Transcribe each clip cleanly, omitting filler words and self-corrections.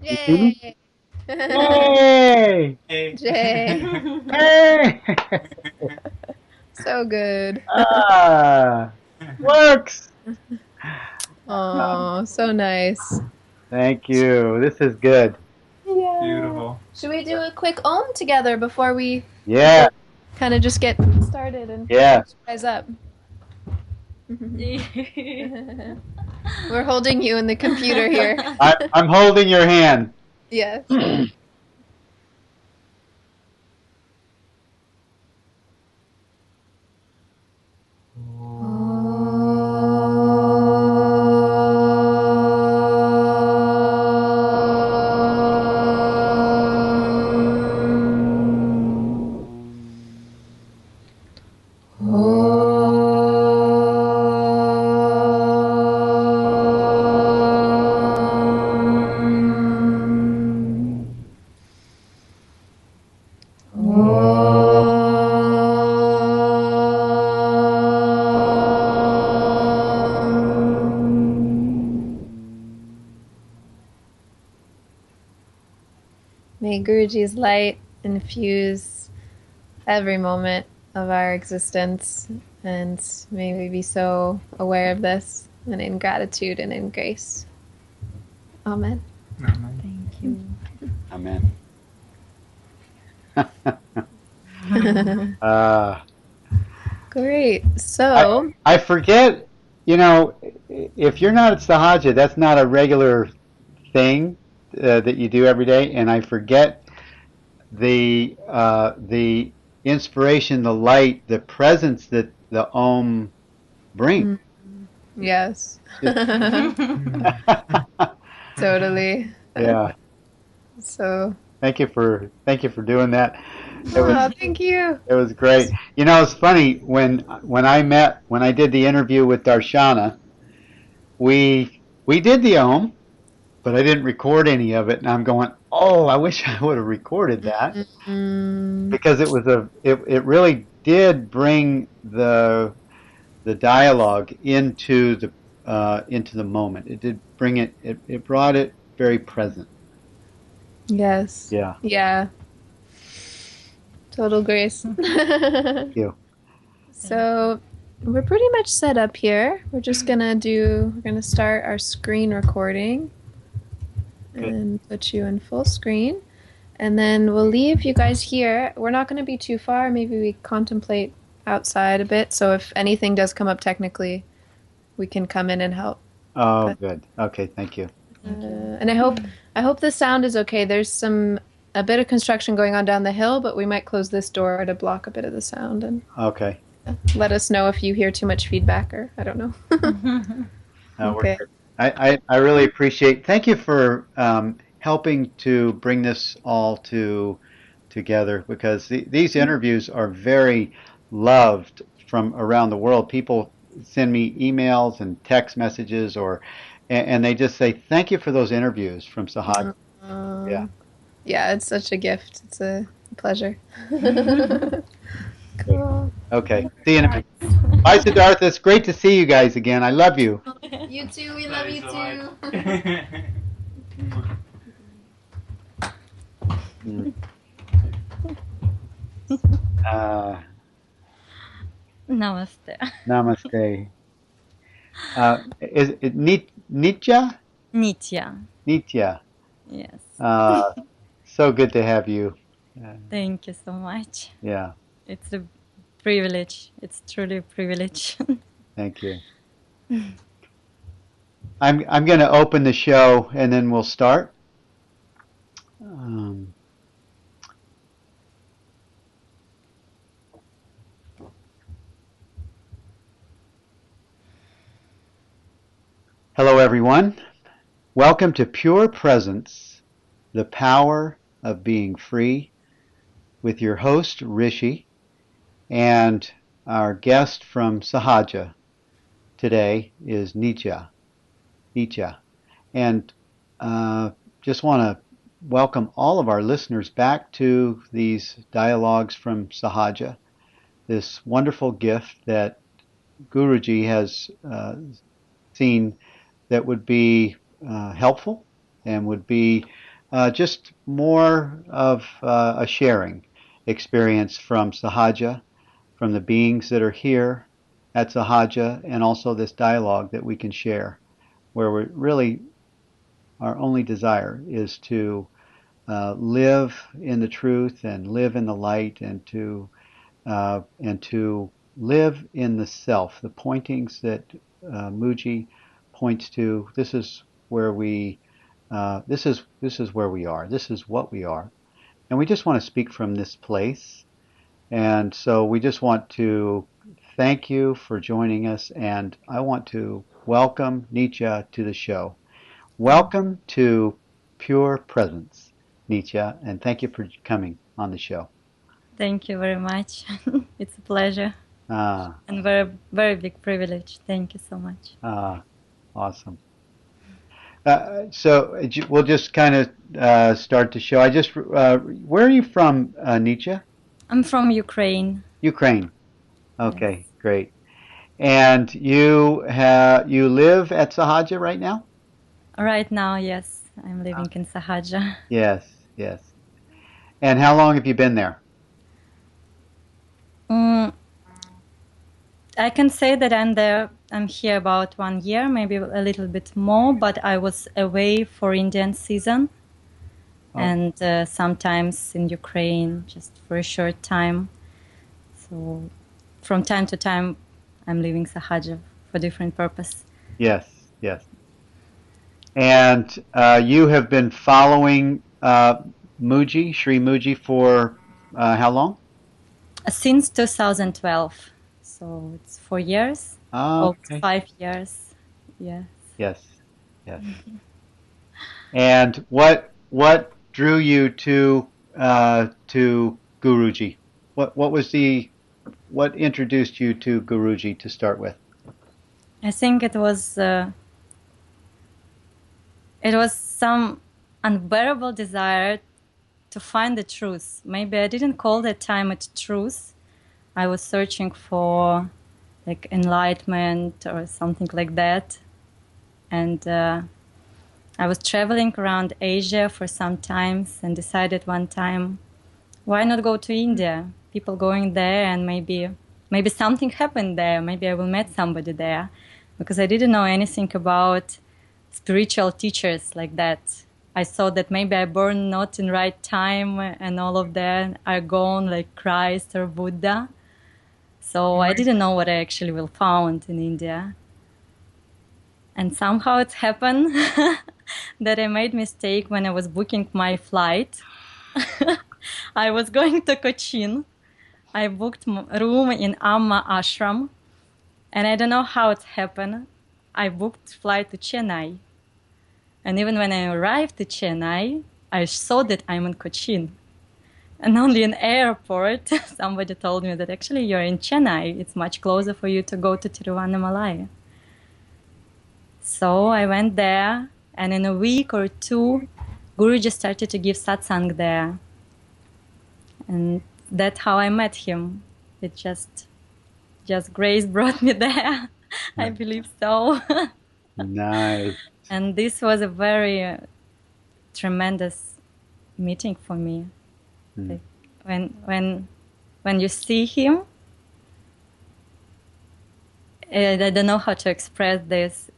You see me? Yay! Yay! Hey. Jay. Hey! So good. Ah, works. Oh, so nice. Thank you. This is good. Yeah. Beautiful. Should we do a quick Om together before we Yeah, kind of just get started and yeah. catch you guys up? We're holding you in the computer here. I'm holding your hand. Yes. May Guruji's light infuse every moment of our existence, and may we be so aware of this and in gratitude and in grace. Amen. Thank you. Amen. uh, Great. So, I forget, if you're not at Sahaja, that's not a regular thing that you do every day, and I forget the inspiration, the light, the presence that the Om brings. yes. Totally. Yeah. So, Thank you for doing that. thank you. It was great. It's funny when I did the interview with Darshana, we did the Om, but I didn't record any of it, and I'm going, oh, I wish I would have recorded that because it really did bring the dialogue into the moment. It did bring it. It brought it very present. Yes. Yeah. Yeah. Total grace. Thank you. So we're pretty much set up here. We're gonna start our screen recording and put you in full screen. And then we'll leave you guys here. We're not gonna be too far. Maybe we contemplate outside a bit. So if anything does come up technically, we can come in and help. Oh, But- good. Okay, thank you. And I hope the sound is okay. There's a bit of construction going on down the hill, but we might close this door to block a bit of the sound and Okay. let us know if you hear too much feedback or I don't know. Okay. I really appreciate. Thank you for helping to bring this all together because these interviews are very loved from around the world. People send me emails and text messages and they just say thank you for those interviews from Sahaja. Yeah. Yeah, it's such a gift. It's a pleasure. Cool. Okay. See you in a minute. Bye, Siddhartha. It's great to see you guys again. I love you. You too. We love you too. Uh, Namaste. Namaste. Is it Nitya? Nitya. Nitya. Yes. So good to have you. Thank you so much. Yeah. It's a privilege. It's truly a privilege. Thank you. I'm going to open the show and then we'll start. Hello, everyone. Welcome to Pure Presence, the Power of Being Free, with your host, Rishi, and our guest from Sahaja today is Nitya. And just want to welcome all of our listeners back to these dialogues from Sahaja, this wonderful gift that Guruji has seen that would be helpful and would be just more of a sharing experience from Sahaja, from the beings that are here at Sahaja, and also this dialogue that we can share, where we really, our only desire is to live in the truth and live in the light and to live in the self, the pointings that Mooji points to. This is where we this is where we are. This is what we are, and we just want to speak from this place. And so we just want to thank you for joining us, and I want to welcome Nietzsche to the show. Welcome to Pure Presence, Nietzsche, and thank you for coming on the show. Thank you very much. It's a pleasure and very, very big privilege. Thank you so much. Awesome. So we'll just kind of start the show. Where are you from, Nietzsche? I'm from Ukraine. Ukraine. Okay, Yes. great. And you live at Sahaja right now? Right now, yes, I'm living in Sahaja. Yes, yes. And how long have you been there? I can say that I'm here about 1 year, maybe a little bit more, but I was away for Indian season and sometimes in Ukraine just for a short time. So from time to time, I'm leaving Sahaja for different purpose. Yes, yes. And you have been following Mooji, Sri Mooji, for how long? Since 2012. So it's 4 years. Okay. 5 years. Yes. Yes, yes. And what drew you to Guruji? What introduced you to Guruji to start with? I think it was some unbearable desire to find the truth. Maybe I didn't call that time it truth. I was searching for like enlightenment or something like that. And I was traveling around Asia for some times and decided one time, why not go to India? People going there and maybe something happened there. Maybe I will meet somebody there. Because I didn't know anything about spiritual teachers like that. I thought that maybe I born not in right time and all of them are gone like Christ or Buddha. So I didn't know what I actually will found in India. And somehow it happened that I made mistake when I was booking my flight. I was going to Cochin. I booked room in Amma Ashram. And I don't know how it happened. I booked flight to Chennai. And even when I arrived to Chennai, I saw that I'm in Cochin. And only in airport, somebody told me that actually you're in Chennai. It's much closer for you to go to Tiruvannamalai. So I went there, and in a week or two, Guruji started to give satsang there. And that's how I met him. It just grace brought me there. I believe so. Nice. And this was a very tremendous meeting for me. Like when you see him, I don't know how to express this.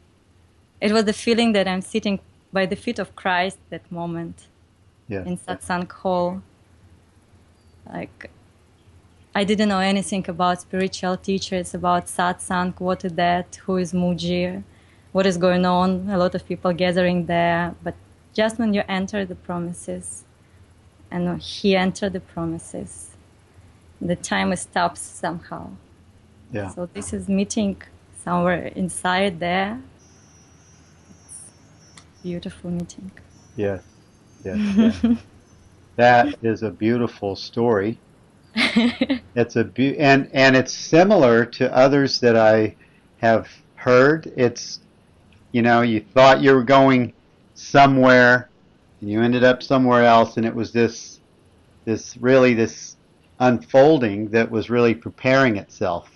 It was the feeling that I'm sitting by the feet of Christ that moment in satsang hall. Like, I didn't know anything about spiritual teachers, about satsang, what is that, who is Mooji, what is going on, a lot of people gathering there. But just when you enter the promises, and he entered the promises, the time stops somehow. Yeah. So this is meeting somewhere inside there. It's beautiful meeting. Yes, yes, yes. That is a beautiful story. It's and it's similar to others that I have heard. It's, you thought you were going somewhere and you ended up somewhere else, and it was this unfolding that was really preparing itself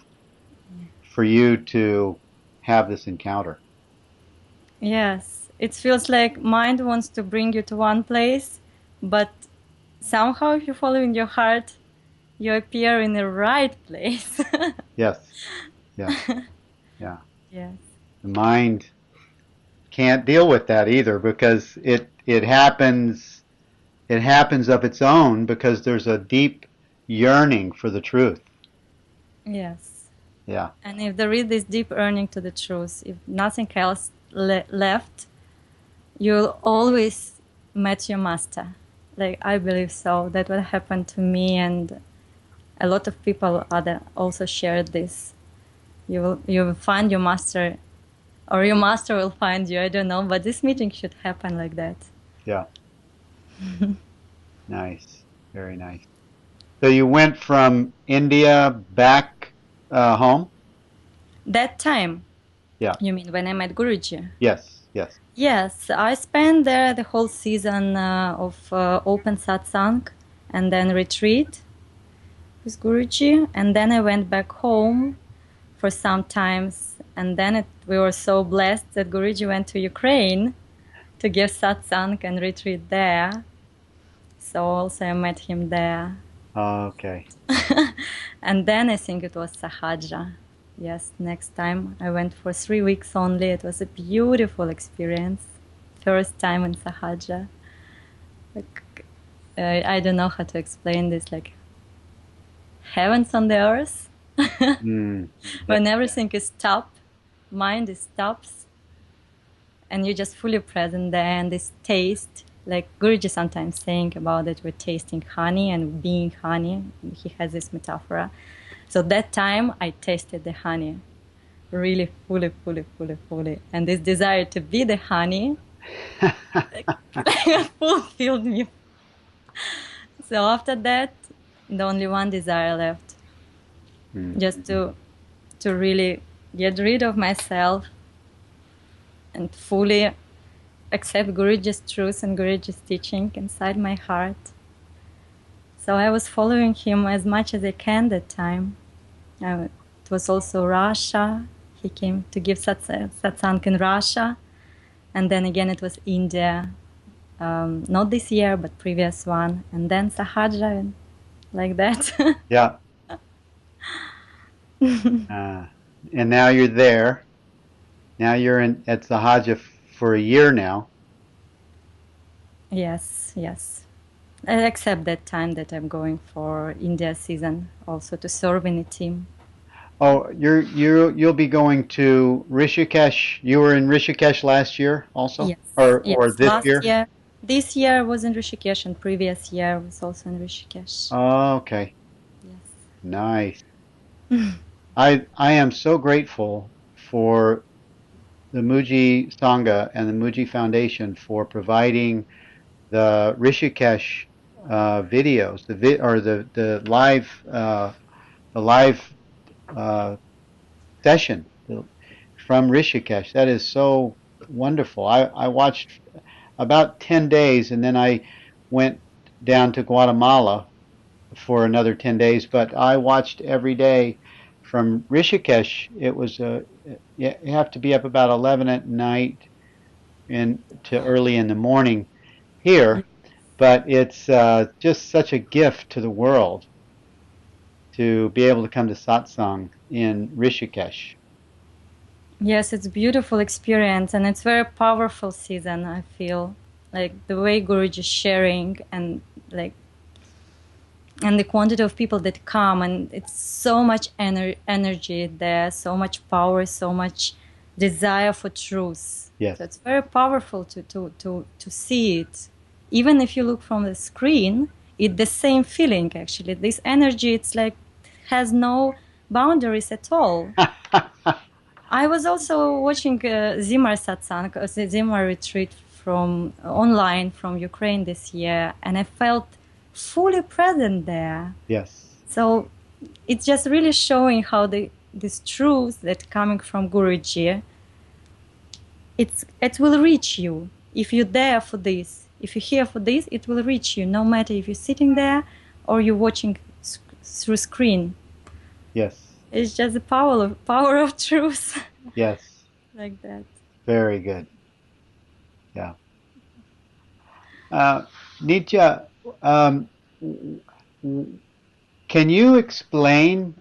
for you to have this encounter. Yes, it feels like mind wants to bring you to one place, but somehow if you're following your heart, you appear in the right place. Yes. Yeah. Yeah. Yes. The mind can't deal with that either because it happens of its own because there's a deep yearning for the truth. Yes. Yeah. And if there is this deep yearning to the truth, if nothing else left, you'll always meet your master. Like, I believe so. That what happened to me, and a lot of people also shared this. You will find your master, or your master will find you. I don't know, but this meeting should happen like that. Yeah. Nice. Very nice. So you went from India back home? That time? Yeah. You mean when I met Guruji? Yes. Yes. Yes, I spent there the whole season of open satsang and then retreat with Guruji, and then I went back home for some times, and then we were so blessed that Guruji went to Ukraine to give satsang and retreat there. So also I met him there. Oh, okay. And then I think it was Sahaja. Yes, next time I went for 3 weeks only. It was a beautiful experience. First time in Sahaja. Like, I don't know how to explain this. Like heavens on the earth. When everything is stopped, mind is stops, and you're just fully present there. And this taste, like Guruji sometimes saying about it, we're tasting honey and being honey. He has this metaphor. So that time I tasted the honey, really fully. And this desire to be the honey fulfilled me. So after that, the only one desire left. Just to really get rid of myself and fully accept Guruji's truth and Guruji's teaching inside my heart. So I was following him as much as I can that time. It was also Russia. He came to give satsang in Russia. And then again it was India. Not this year, but previous one. And then Sahaja, like that. Yeah. And now you're there. Now you're at Sahaja for a year now. Yes. I accept that time that I'm going for India season also to serve in a team. Oh, you'll be going to Rishikesh. You were in Rishikesh last year also? Yes. Or this last year? This year I was in Rishikesh, and previous year was also in Rishikesh. Oh, okay. Yes. Nice. I am so grateful for the Mooji Sangha and the Mooji Foundation for providing the Rishikesh videos, the live session from Rishikesh. That is so wonderful. I watched about 10 days, and then I went down to Guatemala for another 10 days, but I watched every day from Rishikesh. It was you have to be up about 11 at night and to early in the morning here, but it's just such a gift to the world to be able to come to satsang in Rishikesh. Yes, it's a beautiful experience, and it's very powerful season, I feel. Like the way Guruji is sharing, and the quantity of people that come, and it's so much energy there, so much power, so much desire for truth. Yes. So it's very powerful to see it. Even if you look from the screen, it's the same feeling actually. This energy, it's like has no boundaries at all. I was also watching Zimar satsang, the Zimar retreat from online from Ukraine this year, and I felt fully present there. Yes. So it's just really showing how this truth that coming from Guruji, it will reach you if you're there for this. If you're here for this, it will reach you, no matter if you're sitting there or you're watching through screen. Yes. It's just the power of truth. Yes. Like that. Very good. Yeah. Nitya, can you explain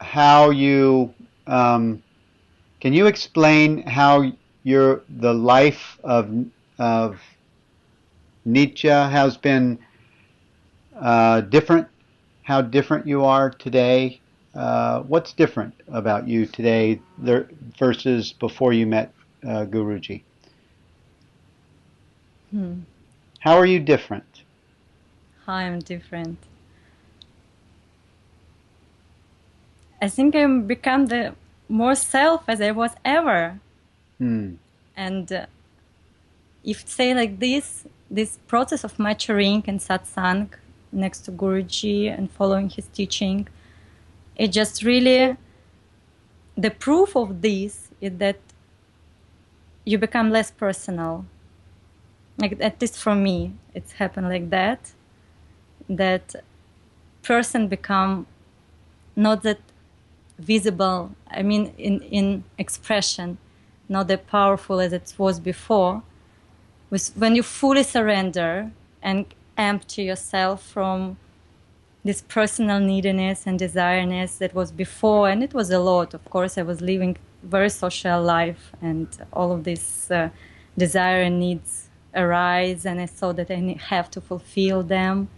how you can you explain how the life of Nietzsche has been different? How different you are today? What's different about you today versus before you met Guruji? How are you different? I am different. I think I've become the more self as I was ever. Hmm. And if say like this process of maturing and satsang next to Guruji and following his teaching, it just really, the proof of this is that you become less personal. Like, at least for me, it's happened like that. That person become not that visible, I mean in expression, not that powerful as it was before. When you fully surrender and empty yourself from this personal neediness and desireness that was before, and it was a lot. Of course, I was living very social life, and all of these desire and needs arise, and I saw that I have to fulfill them.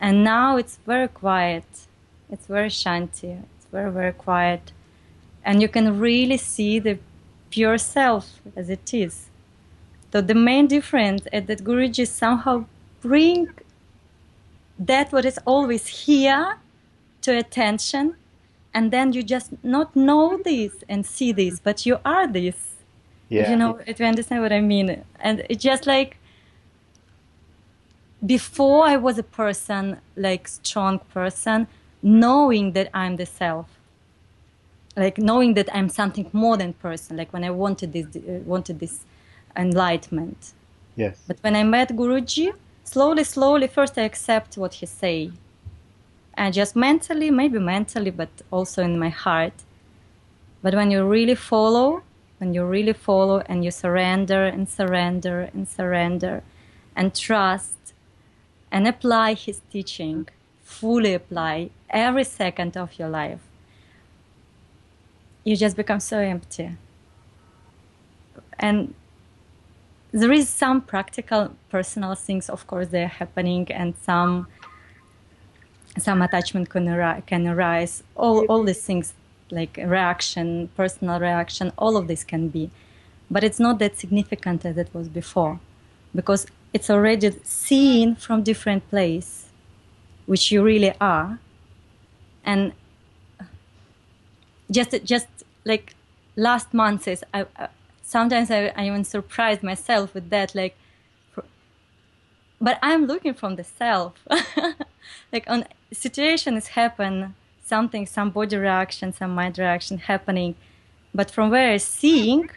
And now it's very quiet. It's very shanti. It's very, very quiet. And you can really see the pure self as it is. So the main difference is that Guruji somehow bring that what is always here to attention, and then you just not know this and see this, but you are this. Yeah. If you understand what I mean. And it's just like, before I was a person, like strong person, knowing that I'm the self, like knowing that I'm something more than person, like when I wanted this enlightenment. Yes. But when I met Guruji, slowly, first I accept what he say. And just maybe mentally, but also in my heart. But when you really follow, and you surrender and trust and apply his teaching, fully apply every second of your life, you just become so empty. And there is some practical, personal things, of course, they're happening, and some attachment can arise. All these things, like reaction, personal reaction, all of this can be. But it's not that significant as it was before, because it's already seen from different place, which you really are. And just like last month, sometimes I even surprised myself with that, like, but I'm looking from the self. Like, on situations happen, some body reaction, some mind reaction happening, but from where I'm seeing,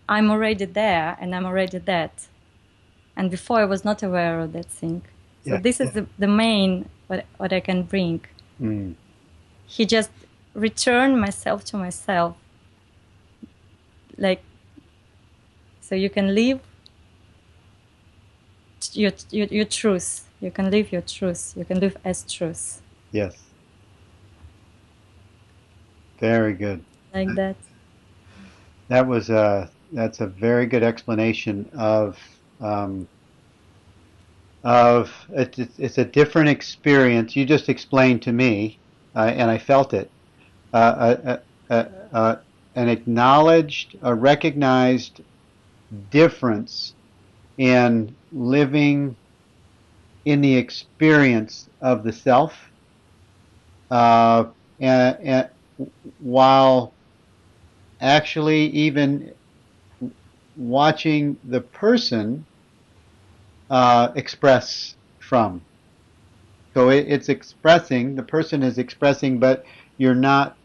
I'm already there, and I'm already that. And before I was not aware of that thing. So this is the main, what I can bring. Mm. He just returned myself to myself. Like, so you can live your truth. You can live your truth. You can live as truth. Yes. Very good. Like that. That's a very good explanation of it's a different experience. You just explained to me, and I felt it. An acknowledged, a recognized difference in living in the experience of the self, and while actually even watching the person express from. So it's expressing, the person is expressing, but you're not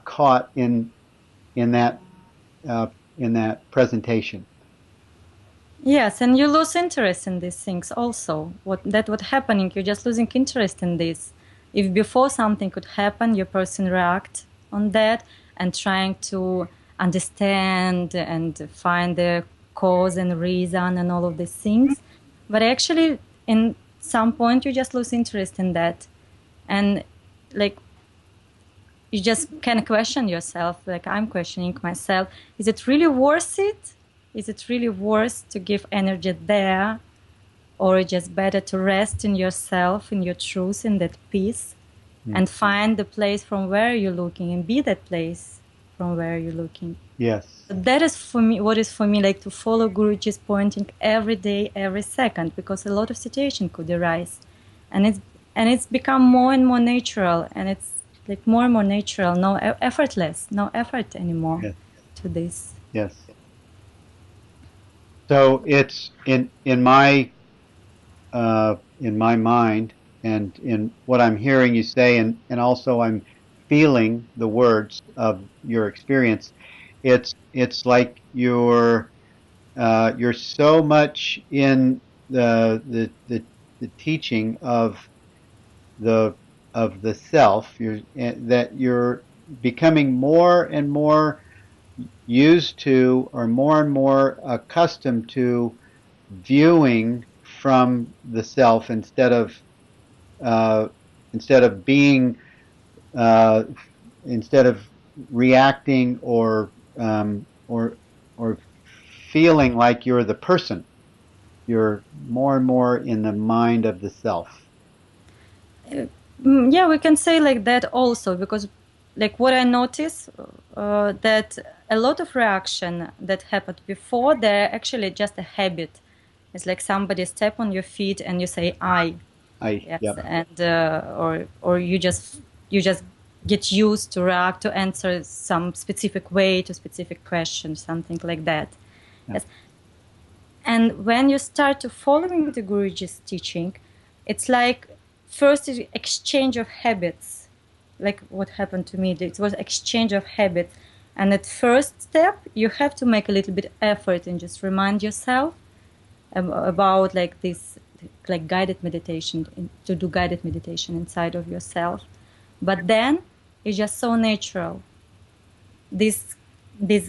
caught in that presentation. Yes, and you lose interest in these things also. What happening, you're just losing interest in this. If before something could happen, your person react on that and trying to understand and find the cause and reason and all of these things. But actually, in some point, you just lose interest in that. And like, you just can question yourself, like I'm questioning myself. Is it really worth it? Is it really worth to give energy there? Or just better to rest in yourself, in your truth, in that peace, and find the place from where you're looking and be that place from where you're looking. Yes. That is for me, what is for me, like to follow Guruji's pointing every day, every second, because a lot of situation could arise. And it's become more and more natural, and it's like more and more natural, no effortless, no effort anymore to this. Yes. So it's in my mind and in what I'm hearing you say, and also I'm feeling the words of your experience. It's like you're so much in the teaching of the self. That you're becoming more and more used to, or more and more accustomed to, viewing from the self instead of being instead of reacting or feeling like you're the person. You're more and more in the mind of the self. Yeah, we can say like that also, because like what I notice that a lot of reaction that happened before, they're actually just a habit. It's like somebody step on your feet and you say I. Yes, yep. And or you just get used to react, to answer some specific way to specific question, something like that. Yes. And when you start to following the Guruji's teaching, it's like first exchange of habits, like what happened to me. It was exchange of habits, and at first step you have to make a little bit effort and just remind yourself about like this, like guided meditation, to do guided meditation inside of yourself. But then it's just so natural. This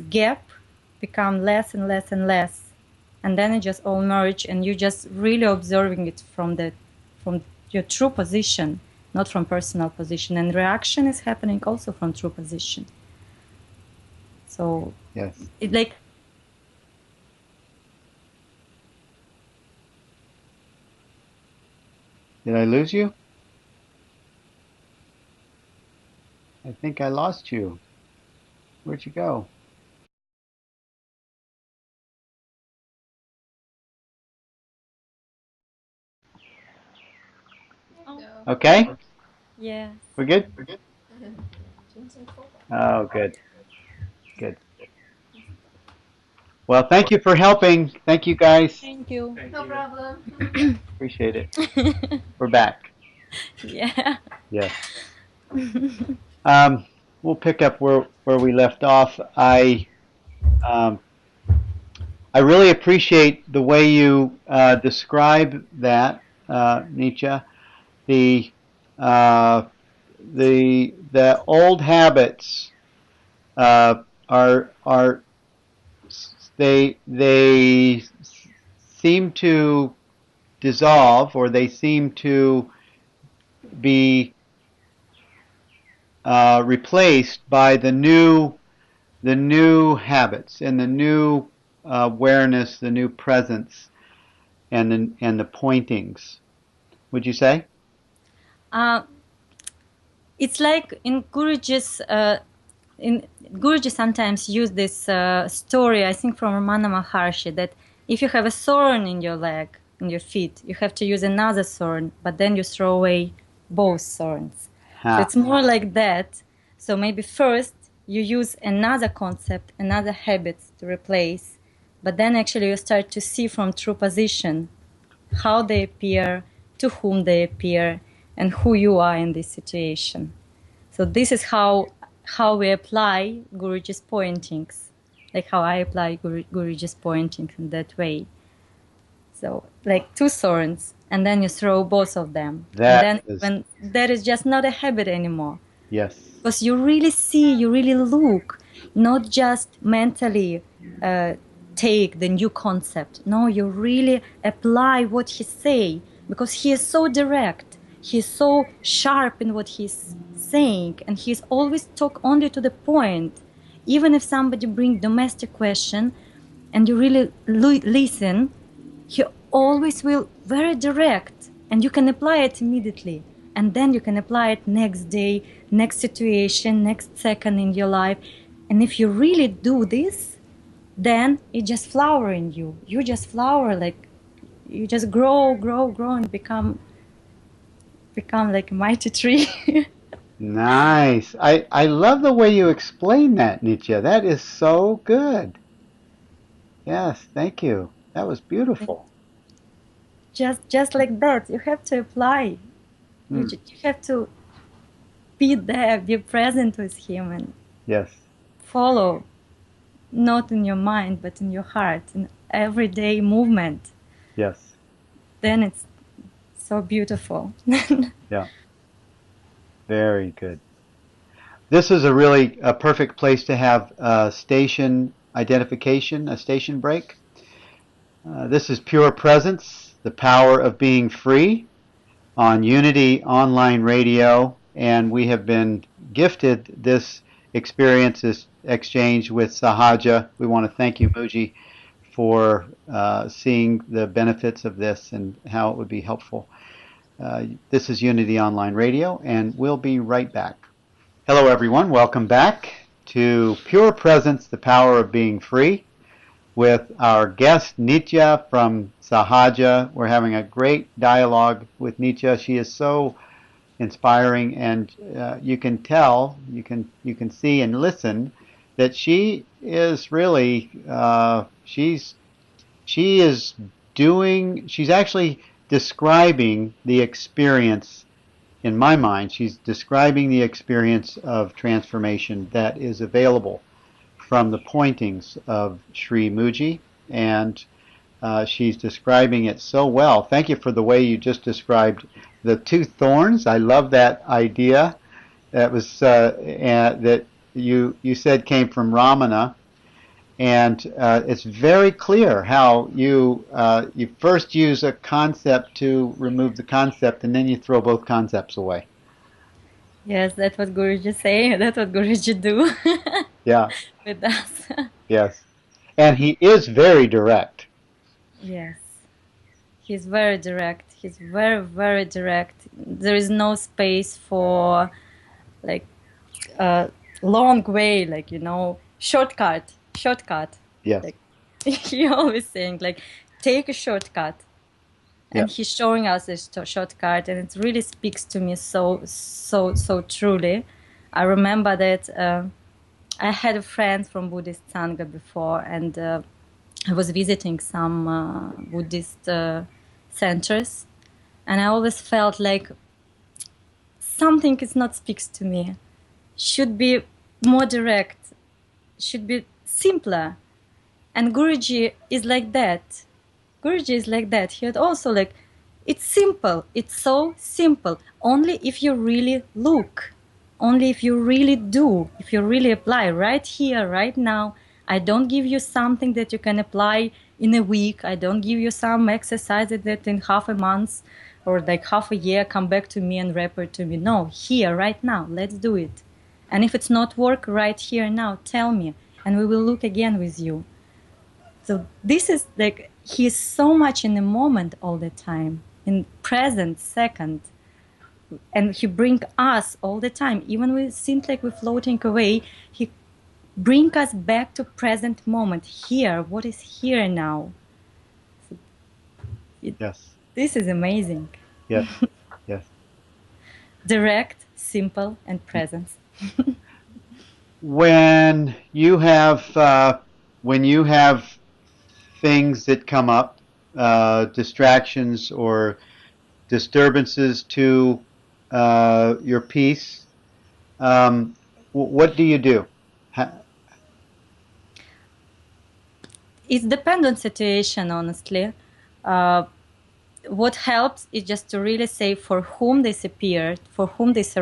gap become less and less and less, and then it just all merge, and you just really observing it from your true position, not from personal position. And reaction is happening also from true position. So yes, it like. Did I lose you? I think I lost you. Where'd you go? Okay? Yeah. We're good? Oh, good. Good. Well, thank you for helping. Thank you, guys. Thank you. No problem. Appreciate it. We're back. Yeah. Yes. We'll pick up where we left off. I really appreciate the way you describe that, Nietzsche. The old habits are they seem to dissolve, or they seem to be replaced by the new habits and the new awareness, the new presence, and the pointings. Would you say? It's like in Guruji's. Guruji sometimes use this story, I think from Ramana Maharshi, that if you have a thorn in your leg, in your feet, you have to use another thorn, but then you throw away both thorns. So it's more like that. So maybe first you use another concept, another habits to replace, but then actually you start to see from true position how they appear, to whom they appear, and who you are in this situation. So this is how we apply Guruji's pointings, like how I apply Guruji's pointings in that way. So like two thorns, and then you throw both of them. When that is just not a habit anymore. Yes. Because you really see, you really look, not just mentally take the new concept. No, you really apply what he say, because he is so direct. He's so sharp in what he's saying, and he's always talk only to the point. Even if somebody bring domestic question and you really listen, he always will very direct, and you can apply it immediately. And then you can apply it next day, next situation, next second in your life. And if you really do this, then it just flower in you. You just flower, like you just grow, and become like a mighty tree. Nice. I love the way you explain that, Nitya. That is so good. Yes, thank you. That was beautiful. Just like that, you have to apply. You have to be there, be present with him, and yes, follow, not in your mind, but in your heart, in everyday movement. Yes. Then it's so beautiful. Yeah. Very good. This is a perfect place to have a station identification, a station break. This is Pure Presence, the Power of Being Free, on Unity Online Radio, and we have been gifted this experience, this exchange with Sahaja. We want to thank you, Mooji, for seeing the benefits of this and how it would be helpful. This is Unity Online Radio, and we'll be right back. Hello, everyone. Welcome back to Pure Presence, the Power of Being Free, with our guest, Nitya from Sahaja. We're having a great dialogue with Nitya. She is so inspiring, and you can tell, you can see and listen that she is really, she's actually describing the experience. In my mind, she's describing the experience of transformation that is available from the pointings of Sri Mooji, and she's describing it so well. Thank you for the way you just described the two thorns. I love that idea. That was that you said came from Ramana, and it's very clear how you first use a concept to remove the concept, and then you throw both concepts away. Yes, that's what Guruji say. That's what Guruji do. Yeah. With us. Yes. And he is very direct. Yes. He's very direct. He's very, very direct. There is no space for like a long way, like, shortcut. Yes. Like, he always saying, like, take a shortcut. And he's showing us this shortcut, and it really speaks to me so truly. I remember that I had a friend from Buddhist Sangha before, and I was visiting some Buddhist centers, and I always felt like something is not speaks to me. Should be more direct, should be simpler. And Guruji is like that. Guruji is like that. He had also like, it's simple. It's so simple. Only if you really look, only if you really do, if you really apply right here, right now. I don't give you something that you can apply in a week. I don't give you some exercises that in half a month or like half a year come back to me and report to me. No, here, right now, let's do it. And if it's not work right here now, tell me, and we will look again with you. So this is like, he's so much in the moment all the time, in present second. And he bring us all the time. Even when it seems like we're floating away, he bring us back to present moment. Here, what is here now? So Yes. This is amazing. Yes. Yes. Direct, simple, and presence. When you have things that come up, distractions or disturbances to your peace, what do you do? It depends on situation, honestly. What helps is just to really say for whom this appeared, for whom this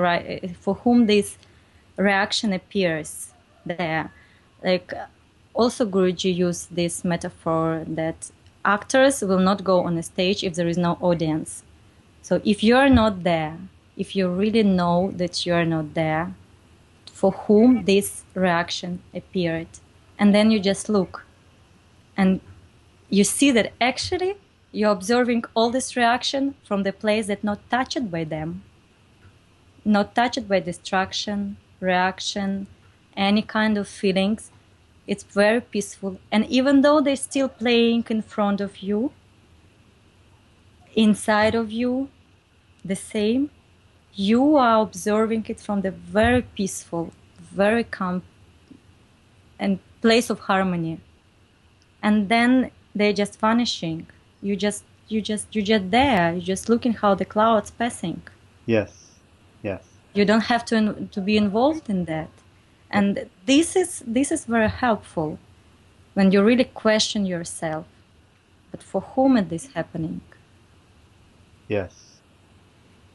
reaction appears there. Like, also Guruji used this metaphor that actors will not go on a stage if there is no audience. So if you are not there, if you really know that you are not there, for whom this reaction appeared, and then you just look and you see that actually you're observing all this reaction from the place that not touched by them, not touched by distraction, reaction, any kind of feelings. It's very peaceful. And even though they're still playing in front of you, inside of you, the same, you are observing it from the very peaceful, very calm and place of harmony. And then they're just vanishing. You're just there. You're just looking how the clouds passing. Yes. Yes. You don't have to be involved in that. And this is very helpful when you really question yourself. But for whom is this happening? Yes.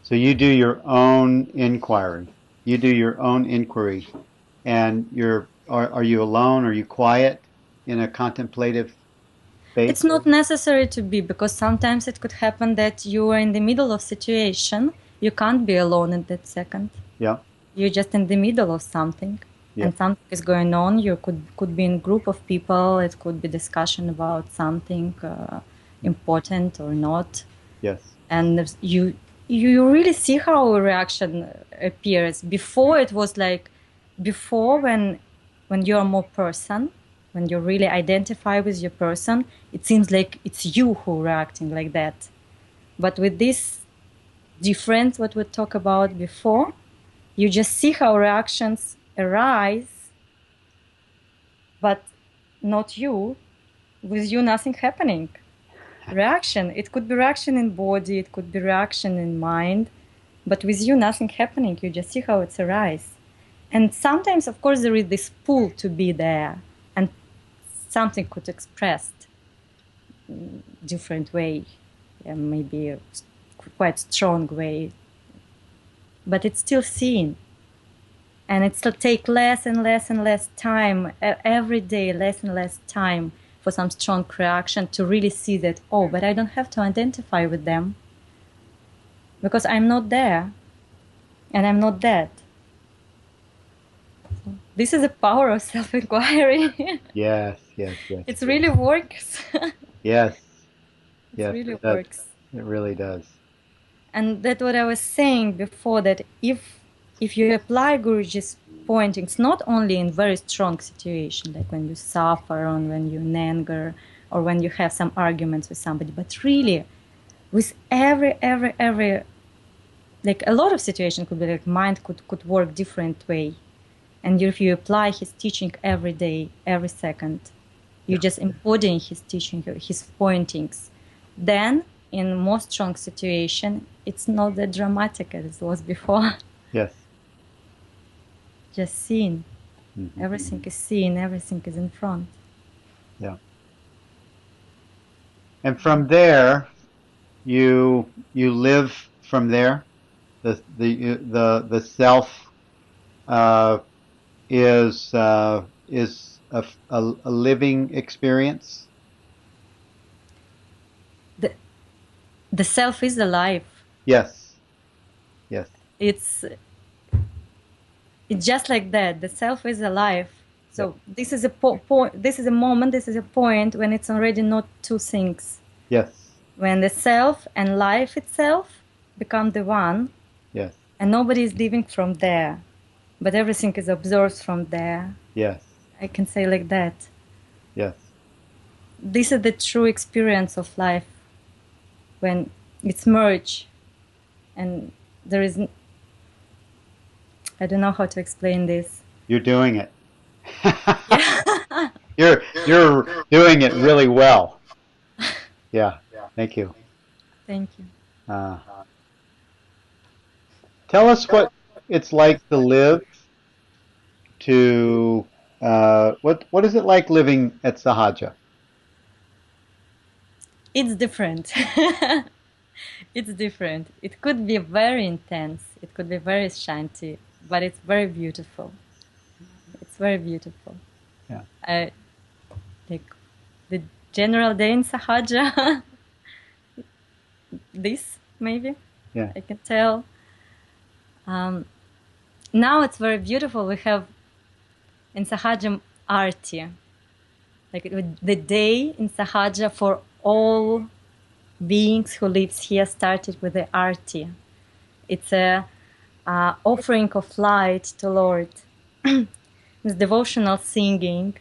So you do your own inquiry. You do your own inquiry, and are you alone? Are you quiet in a contemplative space? It's not necessary to be, because sometimes it could happen that you are in the middle of situation. You can't be alone in that second. Yeah. You're just in the middle of something. Yeah. And something is going on. You could be in a group of people. It could be discussion about something important or not. Yes. And you really see how a reaction appears. Before it was like, before when you're more person, when you really identify with your person, it seems like it's you who reacting like that. But with this difference, what we talked about before, you just see how reactions arise, but not you. With you, nothing happening. Reaction. It could be reaction in body, it could be reaction in mind, but with you, nothing happening. You just see how it's arise. And sometimes, of course, there is this pull to be there, and something could express different way, maybe a quite strong way, but it's still seen. And it still take less and less and less time, every day, less and less time for some strong reaction to really see that, oh, but I don't have to identify with them because I'm not there and I'm not that. So this is the power of self-inquiry. Yes. Yes. Yes. It really works. Yes. It really works. It really does. And that's what I was saying before, that if you apply Guruji's pointings, not only in very strong situation, like when you suffer or when you're in anger or when you have some arguments with somebody, but really with every, like a lot of situations could be like mind could work different way. And if you apply his teaching every day, every second, you're just embodying his teaching, his pointings, then in more strong situation, it's not that dramatic as it was before. Yes. Just seen. Mm-hmm. Everything is seen, everything is in front. Yeah. And from there, you live from there. The self is a living experience. The self is alive. Yes. Yes. It's just like that. The self is alive. So this is a point. This is a moment. This is a point when it's already not two things. Yes. When the self and life itself become the one. Yes. And nobody is living from there, but everything is observed from there. Yes. I can say like that. Yes. This is the true experience of life, when it's merged, and there is. I don't know how to explain this. You're doing it. You're doing it really well. Yeah. Thank you. Thank you. Tell us what it's like to live. What is it like living at Sahaja? It's different. It's different. It could be very intense. It could be very shanty, but it's very beautiful. It's very beautiful. Yeah. Like the general day in Sahaja, this maybe, Yeah. I can tell. Now it's very beautiful. We have in Sahaja Arty, like the day in Sahaja for all beings who lives here started with the Arty. It's a offering of light to Lord. It's devotional singing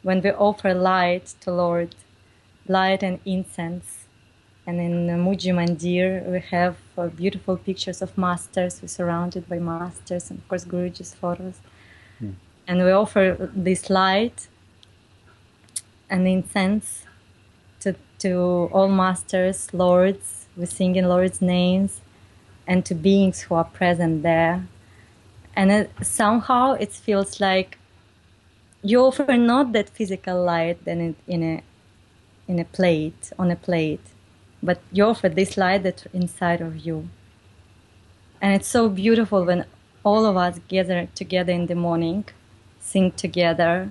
when we offer light to Lord, light and incense. And in Mooji Mandir, we have beautiful pictures of masters. We're surrounded by masters and, of course, Guruji's photos. Mm. And we offer this light and incense to all masters, lords. We sing in Lord's names and to beings who are present there. And somehow it feels like you offer not that physical light then in a plate, on a plate, but you offer this light that's inside of you. And it's so beautiful when all of us gather together in the morning, sing together,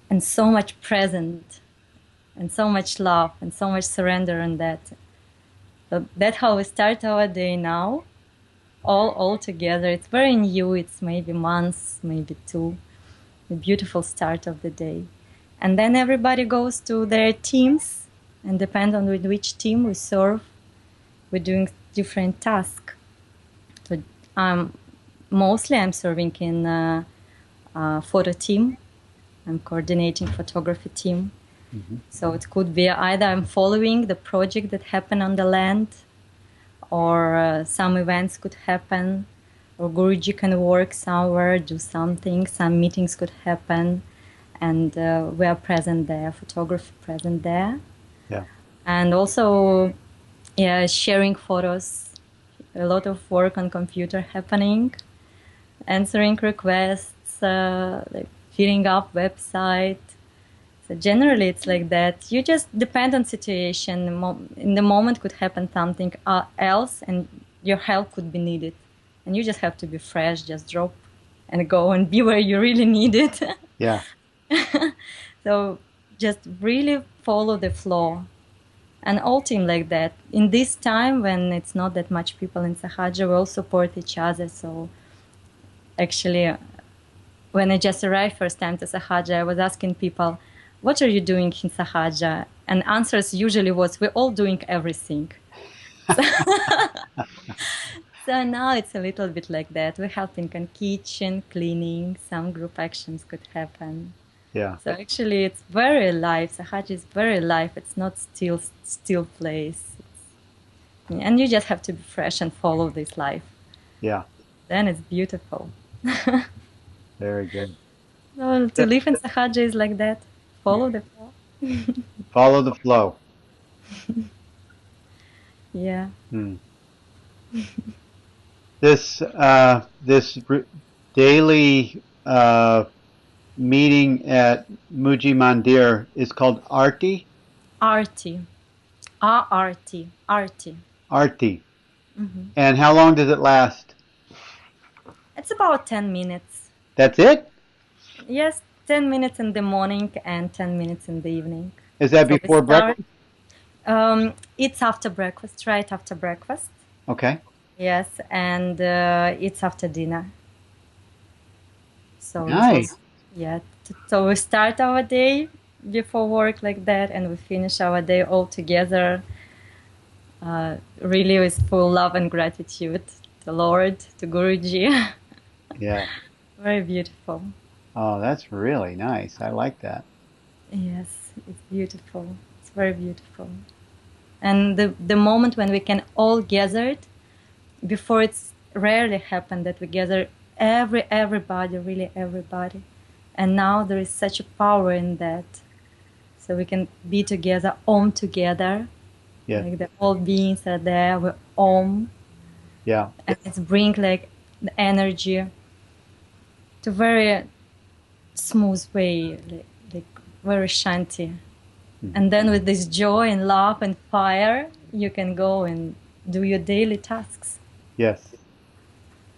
and so much present, and so much love, and so much surrender in that. So that's how we start our day now, all together. It's very new, it's maybe months, maybe 2, a beautiful start of the day. And then everybody goes to their teams, and depends on with which team we serve, we're doing different tasks. So mostly I'm serving in a photo team. I'm coordinating photography team. Mm-hmm. So it could be either I'm following the project that happened on the land, or some events could happen, or Guruji can work somewhere, do something, some meetings could happen, and we are present there, photography present there. Yeah. And also, yeah, sharing photos, a lot of work on computer happening, answering requests, like filling up website. So generally it's like that. You just depend on situation. In the moment could happen something else and your help could be needed. And you just have to be fresh, just drop and go and be where you really need it. Yeah. So just really follow the flow. And all team like that. In this time when it's not that much people in Sahaja, we all support each other. So actually, when I just arrived first time to Sahaja, I was asking people, what are you doing in Sahaja? And answers usually was, we're all doing everything. So now it's a little bit like that. We're helping in kitchen, cleaning, some group actions could happen. Yeah. So actually it's very alive. Sahaja is very alive. It's not still place. And you just have to be fresh and follow this life. Yeah. Then it's beautiful. Very good. So to live in Sahaja is like that. Follow the flow. Follow the flow. Yeah. Hmm. This daily meeting at Mooji Mandir is called Arty? Arty. Arty. Arty. Arty. Mm-hmm. And how long does it last? It's about 10 minutes. That's it? Yes, 10 minutes in the morning and 10 minutes in the evening. Is that So before breakfast? It's after breakfast, right after breakfast. Okay. Yes, and it's after dinner. So Nice. so we start our day before work like that, and we finish our day all together, really with full love and gratitude to Lord, to Guruji. Yeah. Very beautiful. Oh, that's really nice. I like that. Yes, it's beautiful. It's very beautiful. And the moment when we can all gather, before it's rarely happened that we gather everybody, really everybody. And now there is such a power in that. So we can be together, Om together. Yeah. Like the all beings are there, we're Om. Yeah. And it's bring like the energy to very smooth way, like very shanti. And then with this joy and love and fire, you can go and do your daily tasks. Yes.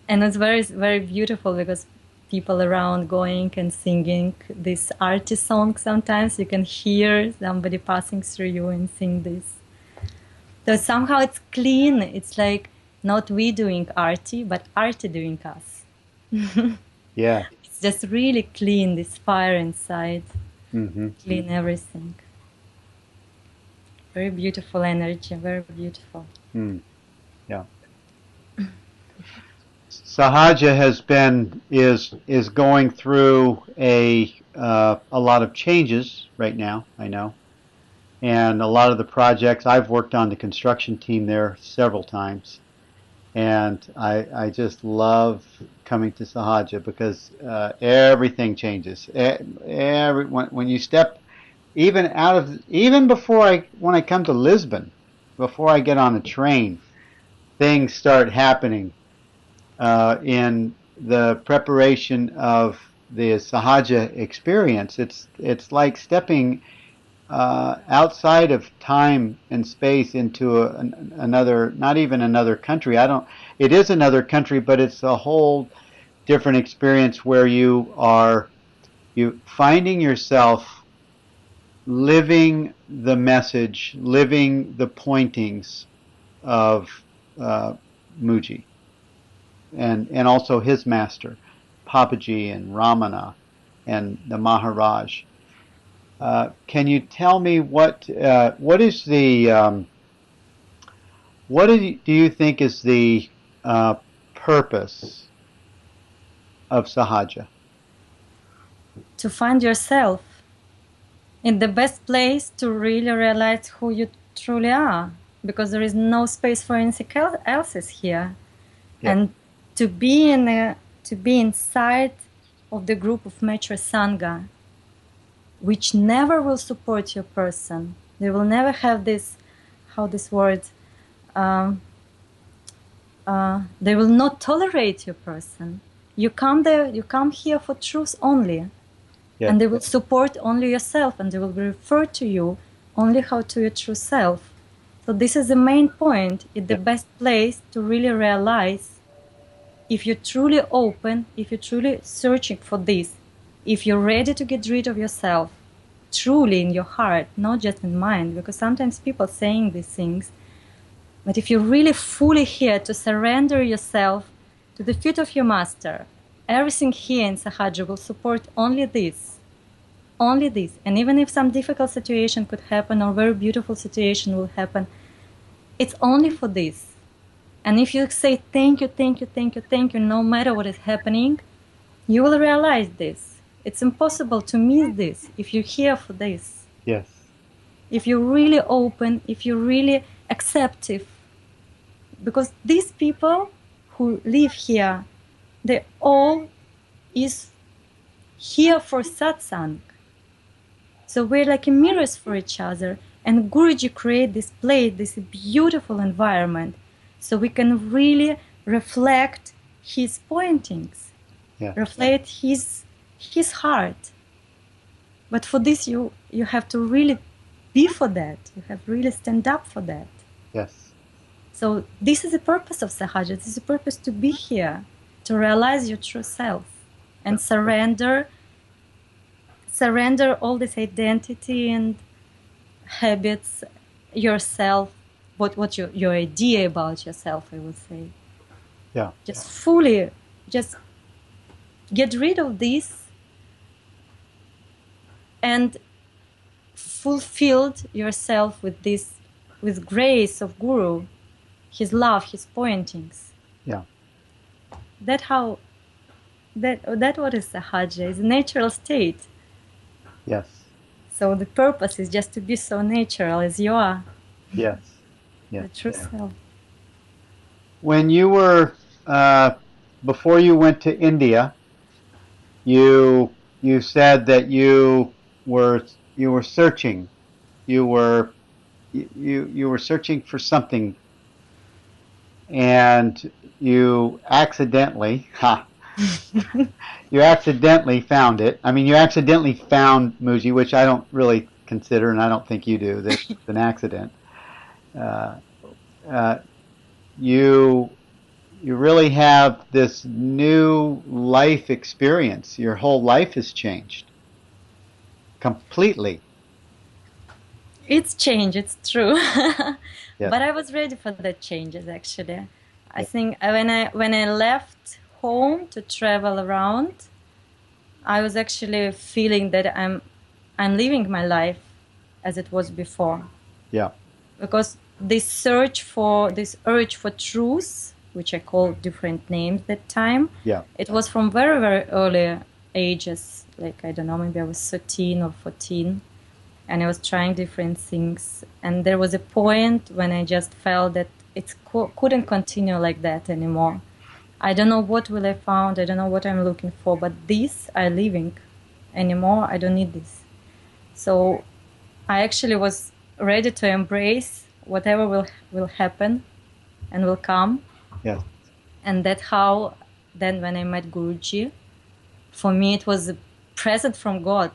And it's very, very beautiful because people around going and singing this arty song. Sometimes you can hear somebody passing through you and sing this. So somehow it's clean. It's like not we doing arty, but arty doing us. Yeah. It's just really clean, this fire inside. Mm-hmm. Clean everything. Very beautiful energy, very beautiful. Yeah. Sahaja is going through a lot of changes right now, I know. And a lot of the projects, I've worked on the construction team there several times. And I just love coming to Sahaja because everything changes. When you step even when I come to Lisbon, before I get on a train, things start happening in the preparation of the Sahaja experience. It's like stepping outside of time and space into another, not even another country. It is another country, but it's a whole different experience where you finding yourself living the message, living the pointings of Mooji, and also his master, Papaji and Ramana, and the Maharaj. Can you tell me what is the do you think is the purpose of Sahaja? To find yourself in the best place to really realize who you truly are, because there is no space for anything else here. Yeah. And to be inside of the group of mature Sangha, which never will support your person. They will never have this, they will not tolerate your person. You come here for truth only. Yeah. And they will support only yourself, and they will refer to you only how to your true self. So this is the main point. It's the best place to really realize if you're truly open, if you're truly searching for this, if you're ready to get rid of yourself, truly in your heart, not just in mind, because sometimes people saying these things, but if you're really fully here to surrender yourself to the feet of your master, everything here in Sahaja will support only this. Only this. And even if some difficult situation could happen or very beautiful situation will happen, it's only for this. And if you say thank you, thank you, thank you, thank you, no matter what is happening, you will realize this. It's impossible to miss this if you're here for this. Yes. If you're really open, if you're really acceptive. Because these people who live here, they all is here for satsang. So we're like mirrors for each other. And Guruji create this place, this beautiful environment, so we can really reflect his pointings, reflect his heart. But for this, you have to really be for that. You have to really stand up for that. Yes. So this is the purpose of Sahaja. This is the purpose to be here, to realize your true self and surrender all this identity and habits, yourself, what your idea about yourself, I would say. Yeah. Just get rid of this and fulfilled yourself with this, with grace of Guru, his love, his pointings. Yeah. That what is Sahaja, is a natural state. Yes. So the purpose is just to be so natural as you are. Yes. Yes. The true self. When you were before you went to India, you said that you were searching. You were searching for something, and you accidentally you accidentally found it. I mean, you accidentally found Mooji, which I don't really consider, and I don't think you do. That's you really have this new life experience. Your whole life has changed completely. It's change, it's true. Yes. But I was ready for the changes actually. I Yes. think when I left home to travel around, I was actually feeling that I'm living my life as it was before. Yeah. Because this urge for truth, which I called different names that time, Yeah. it was from very, very early ages. Like, I don't know, maybe I was 13 or 14, and I was trying different things. And there was a point when I just felt that it couldn't continue like that anymore. I don't know what will I found, I don't know what I'm looking for, but this I'm living anymore. I don't need this. So I actually was ready to embrace whatever will happen and will come. Yes. And that's how then when I met Guruji, for me it was a present from God.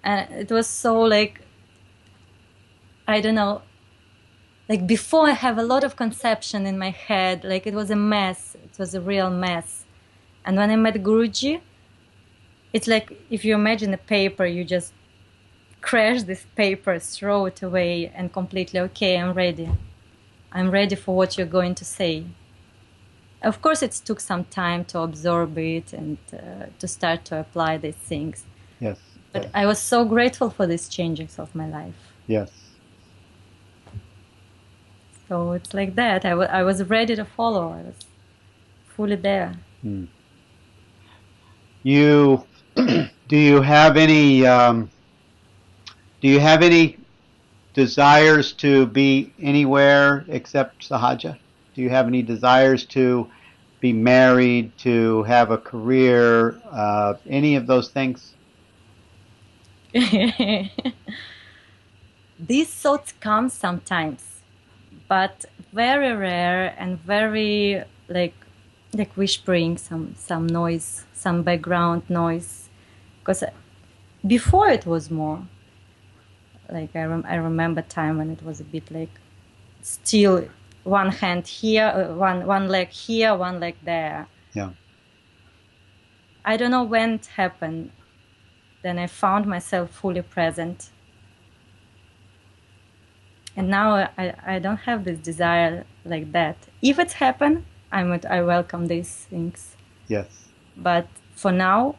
And it was so like, I don't know, like before I have a lot of conception in my head, like it was a mess, it was a real mess. And when I met Guruji, it's like if you imagine a paper, you just crash this paper, throw it away, and completely, okay, I'm ready. I'm ready for what you're going to say. Of course, it took some time to absorb it and to start to apply these things. Yes. But Yes. I was so grateful for these changes of my life. Yes. So it's like that. I was ready to follow. I was fully there. Hmm. You do you have any desires to be anywhere except Sahaja? Do you have any desires to be married, to have a career, any of those things? These thoughts come sometimes, but very rare and very like whispering, some noise, some background noise. Because before it was more like I remember time when it was a bit like still one hand here, one leg here, one leg there. Yeah. I don't know when it happened. Then I found myself fully present. And now I don't have this desire like that. If it happened, I welcome these things. Yes. But for now,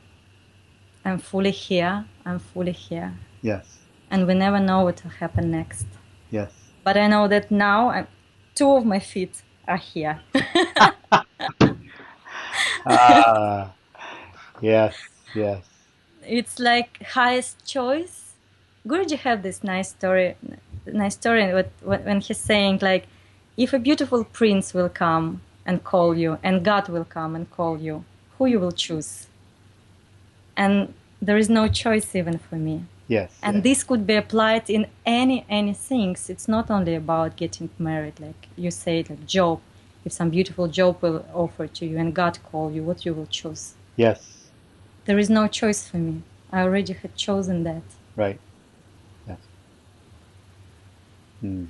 I'm fully here. I'm fully here. Yes. And we never know what will happen next. Yes. But I know that now two of my feet are here. Yes. Yes. It's like highest choice. Guruji have this nice story when he's saying like, if a beautiful prince will come and call you, and God will come and call you, who you will choose? And there is no choice even for me. Yes. And yes. this could be applied in any things. It's not only about getting married, like you said, like job. If some beautiful job will offer to you and God call you, what you will choose? Yes. There is no choice for me. I already had chosen that. Right. Yes. Hmm.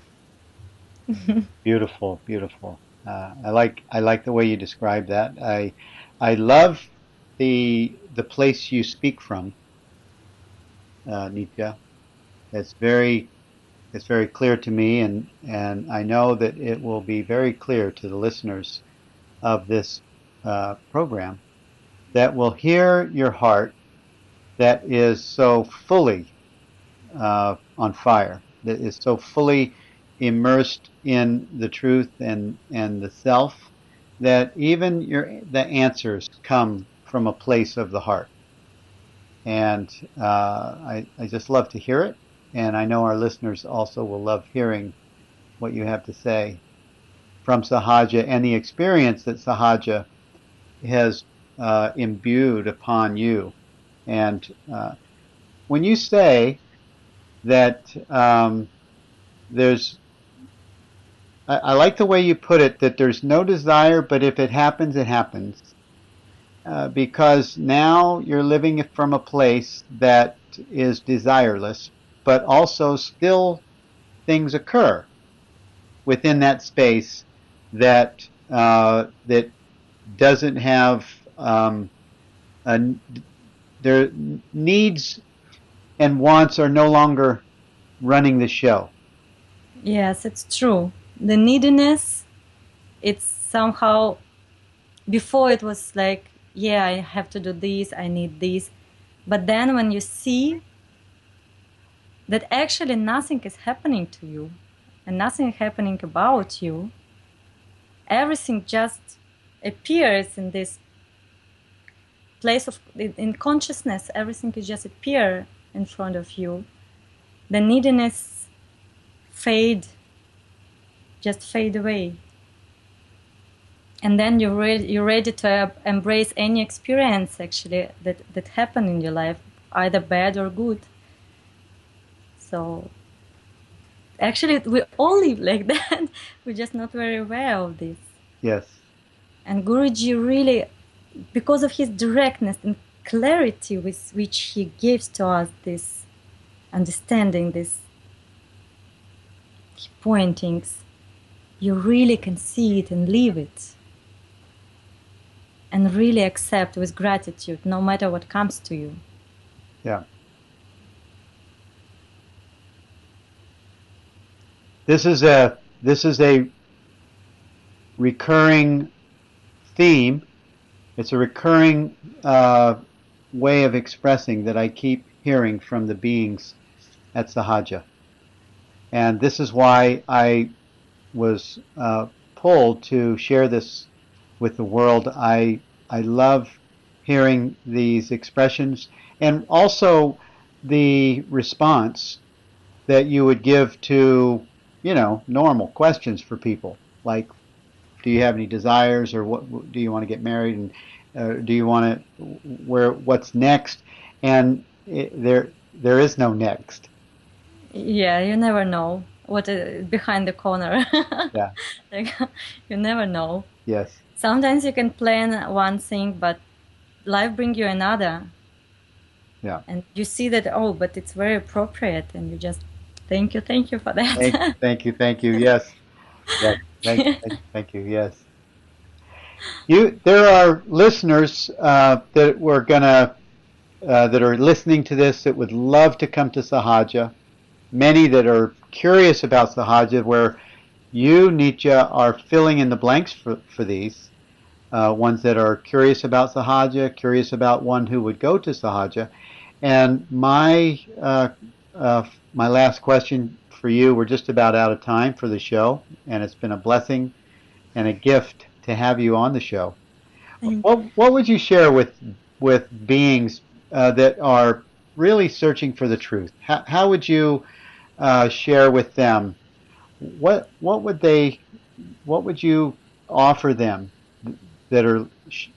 Beautiful, beautiful. I like the way you describe that. I love the place you speak from, Nitya. It's very clear to me, and I know that it will be very clear to the listeners of this program that will hear your heart that is so fully on fire, that is so fully immersed in the truth and the self, that even the answers come from a place of the heart. And I just love to hear it, and I know our listeners also will love hearing what you have to say from Sahaja and the experience that Sahaja has imbued upon you. And when you say that there's, I like the way you put it, that there's no desire, but if it happens, it happens. Because now you're living from a place that is desireless, but also still things occur within that space that that doesn't have their needs and wants are no longer running the show. Yes, it's true. The neediness, it's somehow, before it was like, yeah, I have to do this, I need this. But then when you see that actually nothing is happening to you and nothing happening about you, everything just appears in this place of, in consciousness, everything is just appear in front of you. The neediness just fade away. And then you're ready to embrace any experience actually that happened in your life, either bad or good. So actually we all live like that. We're just not very aware of this. Yes. And Guruji really, because of his directness and clarity with which he gives to us this understanding, this pointings, you really can see it and live it. And really accept with gratitude, no matter what comes to you. Yeah. This is a recurring theme. It's a recurring way of expressing that I keep hearing from the beings at Sahaja. And this is why I was pulled to share this with the world. I love hearing these expressions and also the response that you would give to, normal questions for people like, do you have any desires, or what do you want to get married, and do you want to what's next? And there is no next. Yeah, you never know what behind the corner. Yeah. Like, you never know. Yes. Sometimes you can plan one thing, but life brings you another. Yeah. And you see that, but it's very appropriate, and you just thank you for that. Thank you. Yes. Yes. Thank you. Yes. There are listeners that we're gonna that are listening to this that would love to come to Sahaja. Many that are curious about Sahaja, where you, Nitya, are filling in the blanks for these. Ones that are curious about Sahaja, curious about one who would go to Sahaja. And my last question for you, we're just about out of time for the show, and it's been a blessing and a gift to have you on the show. What would you share with beings that are really searching for the truth? How would you share with them? What would you offer them that are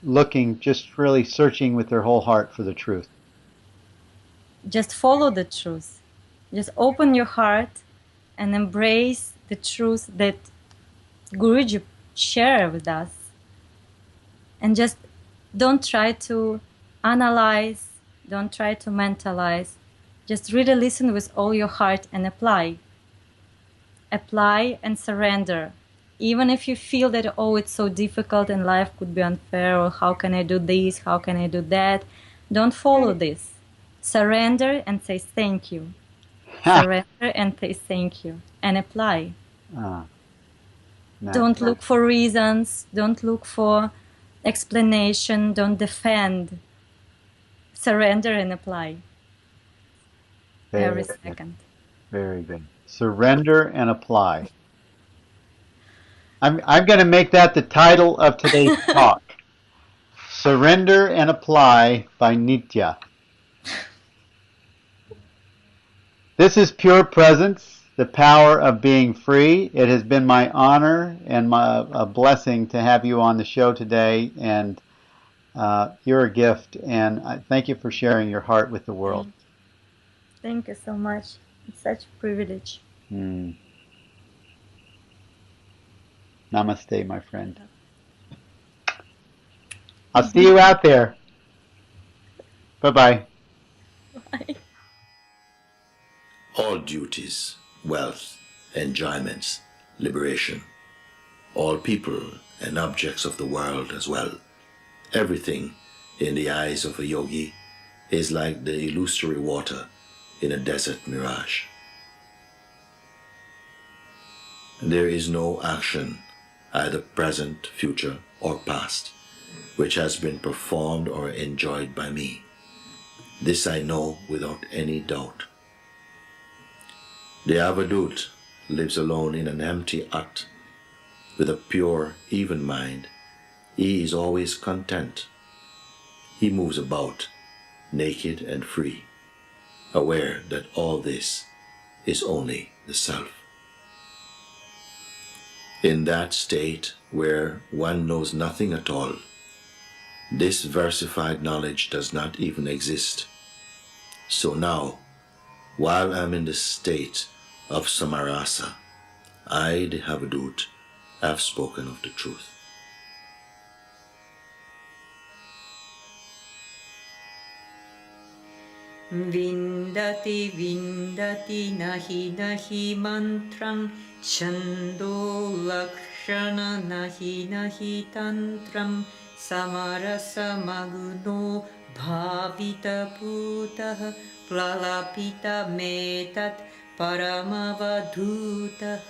looking, just really searching with their whole heart for the truth? Just follow the truth. Just open your heart and embrace the truth that Guruji shared with us. And just don't try to analyze, don't try to mentalize. Just really listen with all your heart and apply. Apply and surrender. Even if you feel that, it's so difficult and life could be unfair, or how can I do this, how can I do that? Don't follow this. Surrender and say thank you. Surrender and say thank you. And apply. Don't look for reasons. Don't look for explanation. Don't defend. Surrender and apply. Every second. Very good. Surrender and apply. I'm going to make that the title of today's talk. Surrender and Apply by Nitya. This is Pure Presence, the power of being free. It has been my honor and a blessing to have you on the show today, and you're a gift, and I thank you for sharing your heart with the world. Thank you so much. It's such a privilege. Namaste, my friend. I'll see you out there. Bye-bye. Bye. All duties, wealth, enjoyments, liberation, all people and objects of the world as well. Everything in the eyes of a yogi is like the illusory water in a desert mirage. There is no action, either present, future, or past, which has been performed or enjoyed by me. This I know without any doubt. The Avadut lives alone in an empty hut. With a pure, even mind, he is always content. He moves about, naked and free, aware that all this is only the self. In that state where one knows nothing at all, this versified knowledge does not even exist. So now, while I'm in the state of samarasa, I, the Havadut, have spoken of the truth. Vindati vindati nahi nahi mantram Chando lakshana nahi nahi tantram Samarasa magno bhavita putah Plalapita metat paramavadhutah.